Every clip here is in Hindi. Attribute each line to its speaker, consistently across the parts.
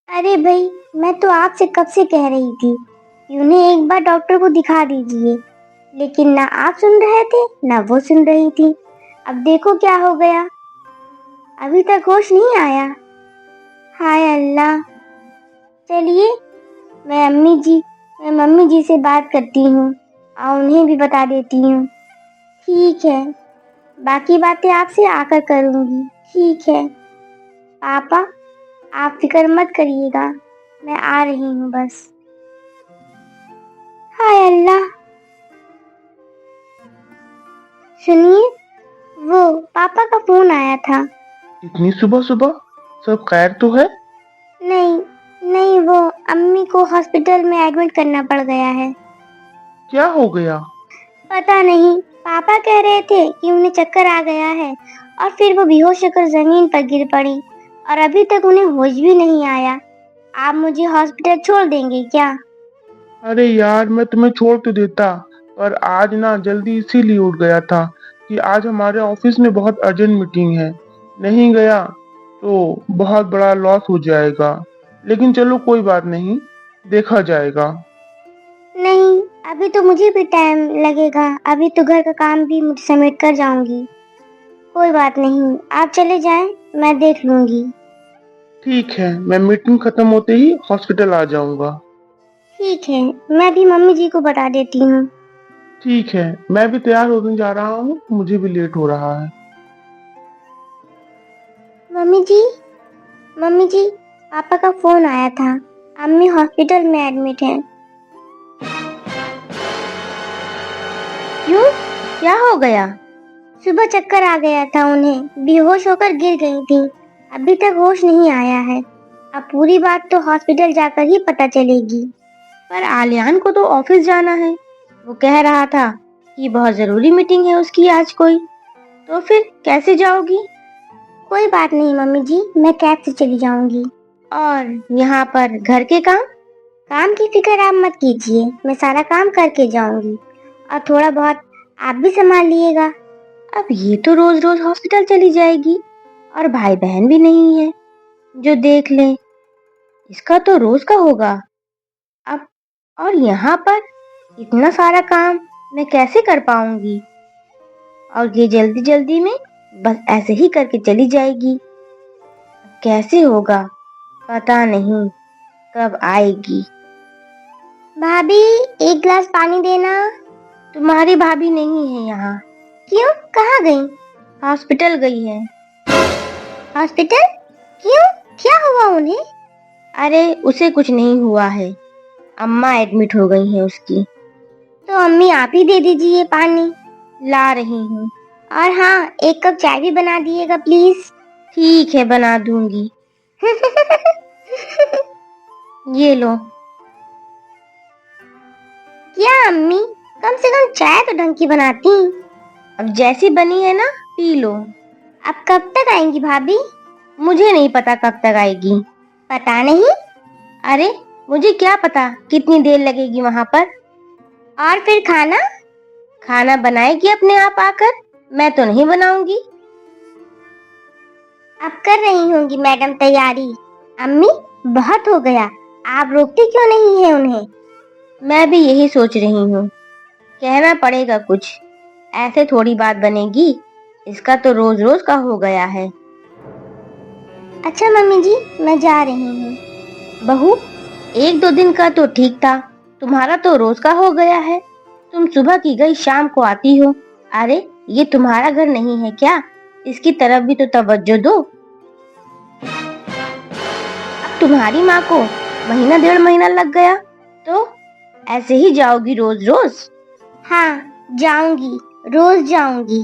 Speaker 1: अरे भाई, मैं तो आपसे कब से कह रही थी कि उन्हें एक बार डॉक्टर को दिखा दीजिए, लेकिन ना आप सुन रहे थे ना वो सुन रही थी। अब देखो क्या हो गया, अभी तक होश नहीं आया। हाय अल्लाह। चलिए, मैं मम्मी जी से बात करती हूँ और उन्हें भी बता देती हूँ। ठीक है, बाकी बातें आपसे आकर करूँगी। ठीक है पापा, आप फिक्र मत करिएगा, मैं आ रही हूँ बस। हाय अल्लाह। सुनिए, वो पापा का फोन आया था।
Speaker 2: इतनी सुबह सुबह सब खैर तो है?
Speaker 1: नहीं, नहीं, वो अम्मी को हॉस्पिटल में एडमिट करना पड़ गया है।
Speaker 2: क्या हो गया?
Speaker 1: पता नहीं, पापा कह रहे थे कि उन्हें चक्कर आ गया है और फिर वो बेहोश होकर जमीन पर गिर पड़ी और अभी तक उन्हें होश भी नहीं आया। आप मुझे हॉस्पिटल छोड़ देंगे क्या?
Speaker 2: अरे यार, मैं तुम्हें छोड़ तो देता, पर आज ना जल्दी इसीलिए उठ गया था कि आज हमारे ऑफिस में बहुत अर्जेंट मीटिंग है। नहीं गया तो बहुत बड़ा लॉस हो जाएगा। लेकिन चलो कोई बात नहीं, देखा जाएगा।
Speaker 1: नहीं, अभी तो मुझे भी टाइम लगेगा, अभी तो घर का काम भी मुझे समेट कर जाऊंगी। कोई बात नहीं, आप चले जाएं, मैं देख लूंगी।
Speaker 2: ठीक है, मैं मीटिंग खत्म होते ही हॉस्पिटल आ जाऊंगा।
Speaker 1: ठीक है, मैं भी मम्मी जी को बता देती हूँ।
Speaker 2: ठीक है, मैं भी तैयार होने जा रहा हूँ, मुझे भी लेट हो रहा है।
Speaker 1: मम्मी जी, मम्मी जी, पापा का फोन आया था, अम्मी हॉस्पिटल में एडमिट है।
Speaker 3: क्यों? क्या हो गया?
Speaker 1: सुबह चक्कर आ गया था उन्हें, बेहोश होकर गिर गई थी, अभी तक होश नहीं आया है। अब पूरी बात तो हॉस्पिटल जाकर ही पता चलेगी।
Speaker 3: पर आलियान को तो ऑफिस जाना है। वो कह रहा था कि बहुत जरूरी मीटिंग है उसकी आज कोई। तो फिर कैसे जाओगी?
Speaker 1: कोई बात नहीं मम्मी जी, मैं कैब से चली जाऊंगी।
Speaker 3: और यहाँ पर घर के काम?
Speaker 1: काम की फिक्र आप मत कीजिए, मैं सारा काम करके जाऊंगी और थोड़ा बहुत आप भी संभाल लिएगा।
Speaker 3: अब ये तो रोज रोज हॉस्पिटल चली जाएगी और भाई बहन भी नहीं है जो देख ले। इसका तो रोज का होगा। अब और यहाँ पर इतना सारा काम मैं कैसे कर पाऊंगी? और ये जल्दी जल्दी में बस ऐसे ही करके चली जाएगी। कैसे होगा पता नहीं, कब आएगी।
Speaker 1: भाभी, एक गिलास पानी देना।
Speaker 3: तुम्हारी भाभी नहीं है यहाँ।
Speaker 1: क्यों, कहाँ गई?
Speaker 3: हॉस्पिटल गई है।
Speaker 1: हॉस्पिटल? क्यों, क्या हुआ उन्हें?
Speaker 3: अरे उसे कुछ नहीं हुआ है, अम्मा एडमिट हो गई है उसकी।
Speaker 1: तो अम्मी आप ही दे दीजिए पानी।
Speaker 3: ला रही हूँ।
Speaker 1: और हाँ, एक कप चाय भी बना दिएगा प्लीज।
Speaker 3: ठीक है, बना दूंगी। ये लो।
Speaker 1: क्या अम्मी, कम से कम चाय तो ढंग की बनाती।
Speaker 3: अब जैसी बनी है ना, पी लो।
Speaker 1: अब कब तक आएंगी भाभी?
Speaker 3: मुझे नहीं पता कब तक आएगी।
Speaker 1: पता नहीं?
Speaker 3: अरे मुझे क्या पता कितनी देर लगेगी वहाँ पर।
Speaker 1: और फिर खाना?
Speaker 3: खाना बनाएगी अपने आप आकर, मैं तो नहीं बनाऊंगी।
Speaker 1: अब कर रही होंगी मैडम तैयारी। अम्मी, बहुत हो गया, आप रोकती क्यों नहीं है उन्हें?
Speaker 3: मैं भी यही सोच रही हूँ, कहना पड़ेगा कुछ, ऐसे थोड़ी बात बनेगी। इसका तो रोज रोज का हो गया है।
Speaker 1: अच्छा मम्मी जी, मैं जा रही हूँ।
Speaker 3: बहू, एक दो दिन का तो ठीक था, तुम्हारा तो रोज का हो गया है। तुम सुबह की गई शाम को आती हो। अरे ये तुम्हारा घर नहीं है क्या? इसकी तरफ भी तो तवज्जो दो। अब तुम्हारी माँ को महीना डेढ़ महीना लग गया, तो ऐसे ही जाओगी रोज रोज?
Speaker 1: हाँ, जाऊंगी, रोज जाऊंगी।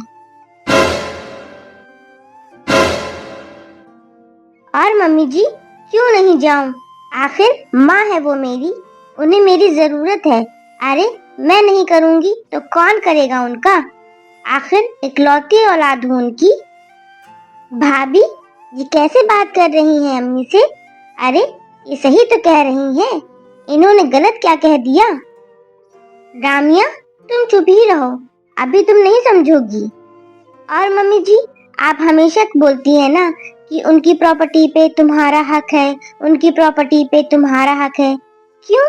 Speaker 1: और मम्मी जी, क्यों नहीं जाऊं? आखिर माँ है वो मेरी, उन्हें मेरी जरूरत है। अरे मैं नहीं करूंगी तो कौन करेगा उनका? आखिर इकलौती औलाद हूं उनकी। भाभी, ये कैसे बात कर रही हैं अम्मी से? अरे ये सही तो कह रही हैं, इन्होंने गलत क्या कह दिया? रामिया, तुम चुप ही रहो, अभी तुम नहीं समझोगी। और मम्मी जी, आप हमेशा बोलती हैं ना कि कि उनकी प्रॉपर्टी पे तुम्हारा हक है, उनकी प्रॉपर्टी पे तुम्हारा हक है। क्यों?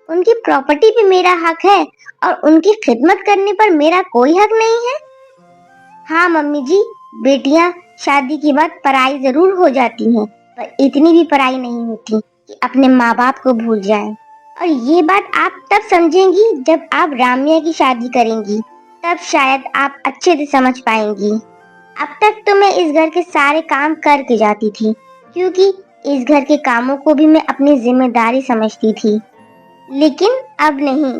Speaker 1: उनकी प्रॉपर्टी पे मेरा हक है और उनकी खिदमत करने पर मेरा कोई हक नहीं है? हाँ मम्मी जी, बेटियां शादी के बाद पराई जरूर हो जाती हैं, पर इतनी भी पराई नहीं होती कि अपने माँ बाप को भूल जाएं। और ये बात आप तब समझेंगी जब आप रामिया की शादी करेंगी, तब शायद आप अच्छे से समझ पाएंगी। अब तक तो मैं इस घर के सारे काम करके जाती थी, क्योंकि इस घर के कामों को भी मैं अपनी जिम्मेदारी समझती थी। लेकिन अब नहीं,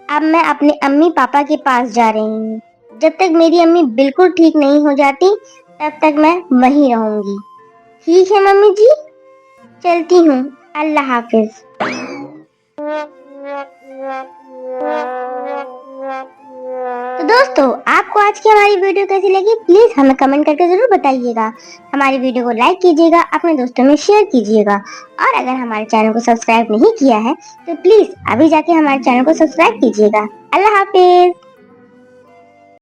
Speaker 1: अब मैं अपने अम्मी पापा के पास जा रही हूँ। जब तक मेरी अम्मी बिल्कुल ठीक नहीं हो जाती, तब तक मैं वहीं रहूंगी। ठीक है मम्मी जी, चलती हूँ। अल्लाह हाफिज। तो दोस्तों, आपको आज की हमारी वीडियो कैसी लगी प्लीज हमें कमेंट करके जरूर बताइएगा। हमारी वीडियो को लाइक कीजिएगा, अपने दोस्तों में शेयर कीजिएगा और अगर हमारे चैनल को सब्सक्राइब नहीं किया है तो प्लीज अभी जाके हमारे चैनल को सब्सक्राइब कीजिएगा। अल्लाह हाफिज।